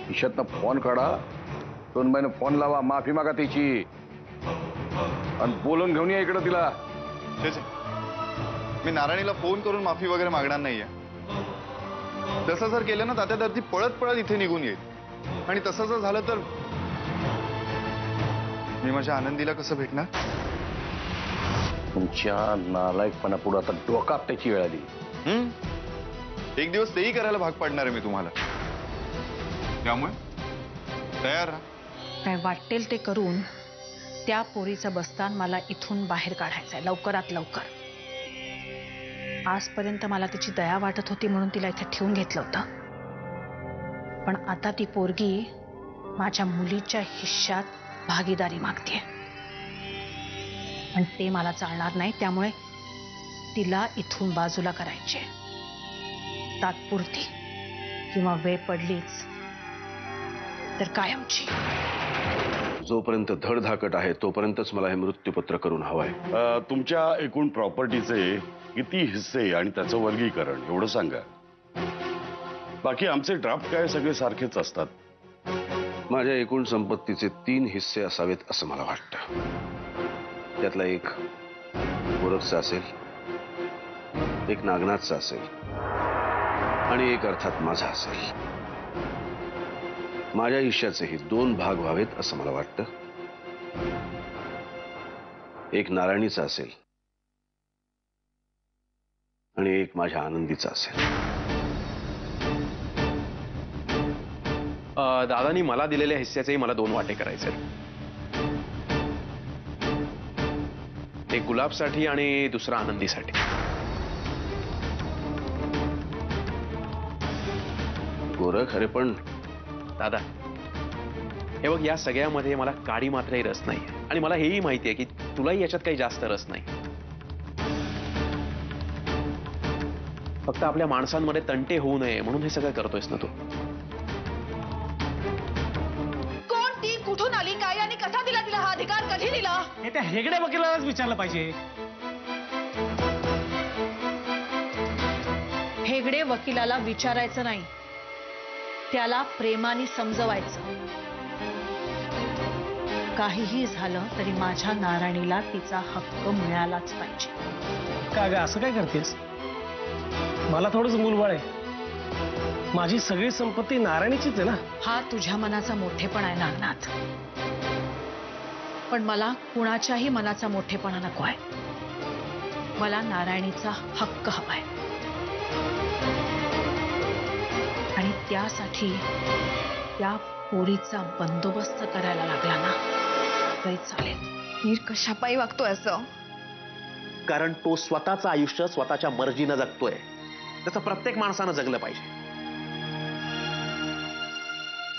खिशातनं phone काढा, सोनबाईनं phone लावा, माफी मागा तिची आणि बोलून घेऊन या इकडं तिला. मी नारायणीला फोन करून माफी वगैरे मागणार नाहीये. तसं जर केलं ना तात्या, तर ती पळत पळत इथे निघून येईल आणि तसं जर झालं तर मी माझ्या आनंदीला कसं भेटणार? तुमच्या नालायकपणा पुढे आता डोका आपटायची वेळ आली. एक दिवस तेही करायला भाग पाडणार आहे मी तुम्हाला. त्यामुळे तयार राहा. काय वाटेल ते करून त्या पोरीचं बस्तान मला इथून बाहेर काढायचंय लवकरात लवकर. आजपर्यंत मला तिची दया वाटत होती म्हणून तिला इथे ठेवून घेतलं होतं, पण आता ती पोरगी माझ्या मुलीच्या हिश्श्यात भागीदारी मागते आणि ते मला चालणार नाही. त्यामुळे तिला इथून बाजूला करायचे, तात्पुरती किंवा वेळ पडलीच तर कायमची. जोपर्यंत धडधाकट आहे तोपर्यंतच मला हे मृत्यूपत्र करून हवंय. तुमच्या एकूण प्रॉपर्टीचे किती हिस्से आणि त्याचं वर्गीकरण एवढं सांगा. बाकी आमचे ड्राफ्ट काय सगळे सारखेच असतात. माझ्या एकूण संपत्तीचे 3 हिस्से असावेत असं मला वाटतं. त्यातला एक गोरखचा असेल, एक नागनाथचा असेल आणि एक अर्थात माझा असेल. माझ्या हिश्श्याचेही 2 भाग व्हावेत असं मला वाटतं. एक नारायणीचा असेल आणि एक माझ्या आनंदीचा असेल. दादांनी मला दिलेल्या हिस्स्याचेही मला 2 वाटे करायचे. एक गुलाबसाठी आणि दुसरा आनंदीसाठी. गोरख, अरे पण दादा हे बघ, या सगळ्यामध्ये मला काडी मात्रही रस नाही आणि मला हेही माहिती आहे की तुलाही याच्यात काही जास्त रस नाही. फक्त आपल्या माणसांमध्ये तंटे होऊ नये म्हणून हे सगळं करतोयस ना तू. कोण ती, कुठून आली, काय आणि कसा दिला तिला हा अधिकार, कधी दिला? हे त्या हेगड्या वकिलालाच विचारलं पाहिजे. हेगडे वकिलाला विचारायचं नाही, त्याला प्रेमाने समजवायचं. काहीही झालं तरी माझ्या नारायणीला तिचा हक्क मिळालाच पाहिजे. का ग असं काय करतेस? मला थोडंच मूलबाळ आहे. माझी सगळी संपत्ती नारायणीचीच आहे ना. हा तुझ्या मनाचा मोठेपणा आहे नागनाथ, पण मला कुणाच्याही मनाचा मोठेपणा नको आहे. मला नारायणीचा हक्क हवाय आणि त्यासाठी त्या पोरीचा बंदोबस्त करायला लागला ना तरी चालेल. वीर कशापायी वागतोय असं? कारण तो स्वतःचं आयुष्य स्वतःच्या मर्जीनं जगतोय. त्याचं प्रत्येक माणसानं जगलं पाहिजे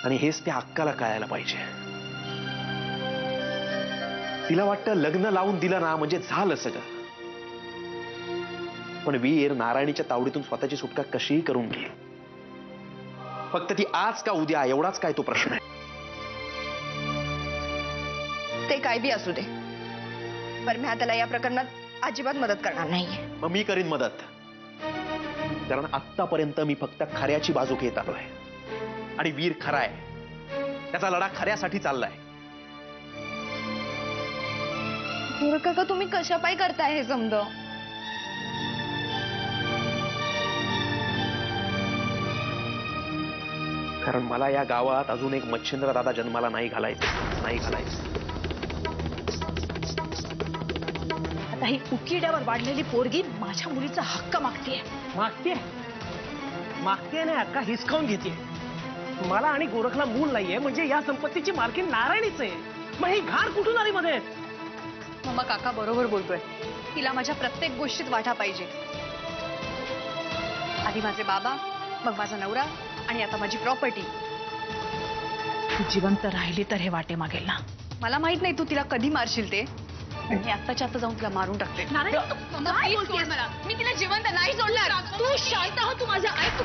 आणि हेच त्या हक्काला कळायला पाहिजे. तिला वाटतं लग्न लावून दिलं ना म्हणजे झालं सगळं, पण वीर नारायणीच्या तावडीतून स्वतःची सुटका कशीही करून घेईल. फक्त ती आज का उद्या एवढाच काय तो प्रश्न आहे. ते काय बी असू दे, पण मी त्याला या प्रकरणात अजिबात मदत करणार नाहीये. मग मी करीन मदत, कारण आत्तापर्यंत मी फक्त खऱ्याची बाजू घेत आलोय आणि वीर खरा आहे. त्याचा लढा खऱ्यासाठी चाललाय. काका तुम्ही कशापायी करताय हे समज? कारण मला या गावात अजून एक मच्छिंद्र दादा जन्माला नाही घालायचं. आता ही उकिड्यावर वाढलेली पोरगी माझ्या मुलीचा हक्क मागतेय. मागते नाही अक्का, हिसकावून घेते. मला आणि गोरखला मूल नाहीये म्हणजे या संपत्तीची मालकीण नारायणीच आहे. मग ही घाण कुठून आली मध्ये? मम्मा काका बरोबर बोलतोय. तिला माझ्या प्रत्येक गोष्टीत वाटा पाहिजे. आधी माझे बाबा, मग माझा नवरा आणि आता माझी प्रॉपर्टी. तू जिवंत राहिली तर हे वाटे मागेल ना. मला माहित नाही तू तिला कधी मारशील ते, आणि मी आत्ताच्या आता जाऊन तिला मारून टाकते. मी तिला जिवंत नाही सोडणार. तू शांत हो, तू माझं ऐक.